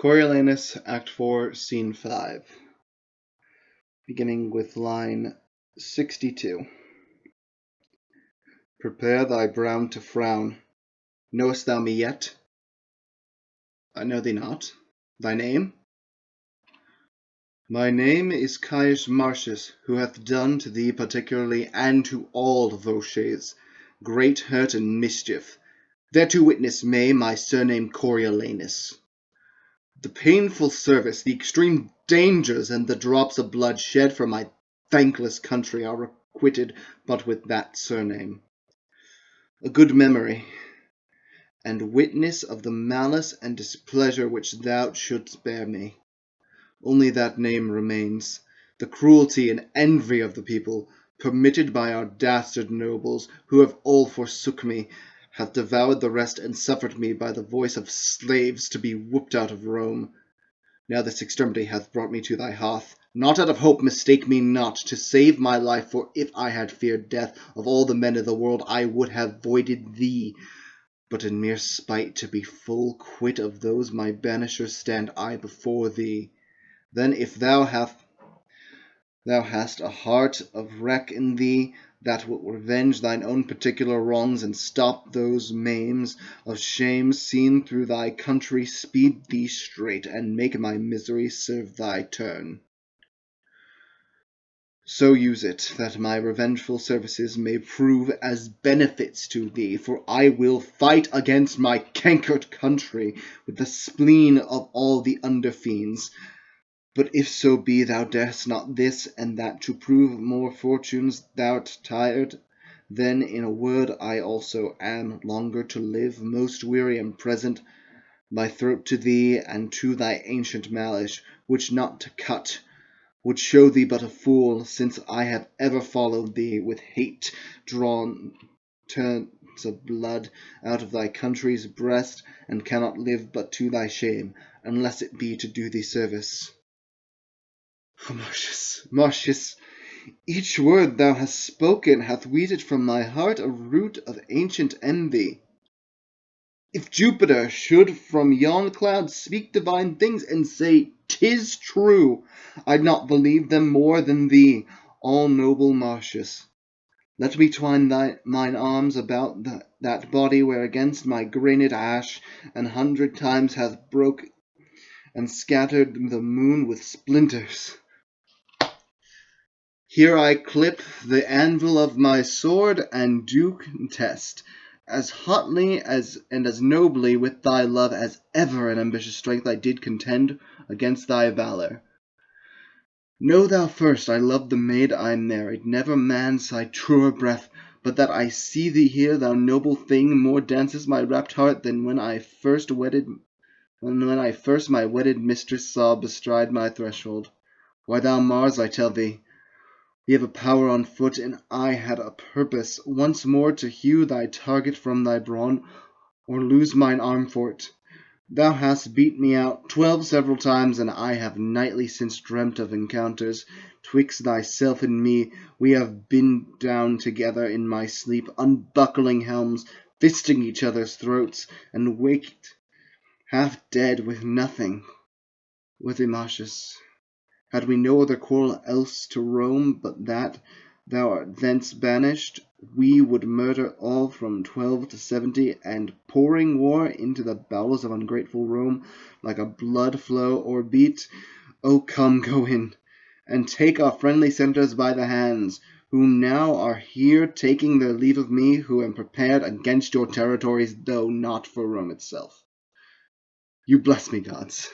Coriolanus, Act 4, Scene 5, beginning with line 62. Prepare thy brow to frown. Knowest thou me yet? I know thee not. Thy name? My name is Caius Marcius, who hath done to thee particularly, and to all Vauches, great hurt and mischief. Thereto witness may my surname Coriolanus. The painful service, the extreme dangers, and the drops of blood shed for my thankless country are requited but with that surname. A good memory, and witness of the malice and displeasure which thou shouldst bear me. Only that name remains. The cruelty and envy of the people, permitted by our dastard nobles, who have all forsook me, hath devoured the rest, and suffered me by the voice of slaves to be whooped out of Rome. Now this extremity hath brought me to thy hearth, not out of hope, mistake me not, to save my life, for if I had feared death of all the men of the world, I would have voided thee, but in mere spite to be full quit of those my banishers stand I before thee. Then if thou hast a heart of wreck in thee, that wilt revenge thine own particular wrongs, and stop those maims of shame seen through thy country, speed thee straight, and make my misery serve thy turn. So use it, that my revengeful services may prove as benefits to thee, for I will fight against my cankered country with the spleen of all the under-fiends. But if so be thou darest not this and that to prove more fortunes, thou'rt tired, then in a word I also am longer to live, most weary and present, my throat to thee and to thy ancient malice, which not to cut would show thee but a fool, since I have ever followed thee with hate drawn turns of blood out of thy country's breast, and cannot live but to thy shame, unless it be to do thee service. Oh, Marcius, each word thou hast spoken hath weeded from my heart a root of ancient envy. If Jupiter should from yon cloud speak divine things, and say 'tis true, I'd not believe them more than thee, all noble Marcius. Let me twine mine arms about that body where against my granite ash 100 times hath broke and scattered the moon with splinters. Here I clip the anvil of my sword, and do contest, as hotly and as nobly with thy love as ever in ambitious strength I did contend against thy valour. Know thou first I love the maid I married, never man sighed truer breath, but that I see thee here, thou noble thing, more dances my rapt heart than when I first my wedded mistress saw bestride my threshold. Why, thou Mars, I tell thee, we have a power on foot, and I had a purpose, once more to hew thy target from thy brawn, or lose mine arm for't. Thou hast beat me out 12 several times, and I have nightly since dreamt of encounters. Twixt thyself and me we have been down together in my sleep, unbuckling helms, fisting each other's throats, and waked half dead with nothing. Worthy Marcius, had we no other quarrel else to Rome but that thou art thence banished, we would murder all from 12 to 70, and pouring war into the bowels of ungrateful Rome like a blood flow or beat. O come, go in, and take our friendly senators by the hands, who now are here taking their leave of me, who am prepared against your territories, though not for Rome itself. You bless me, gods.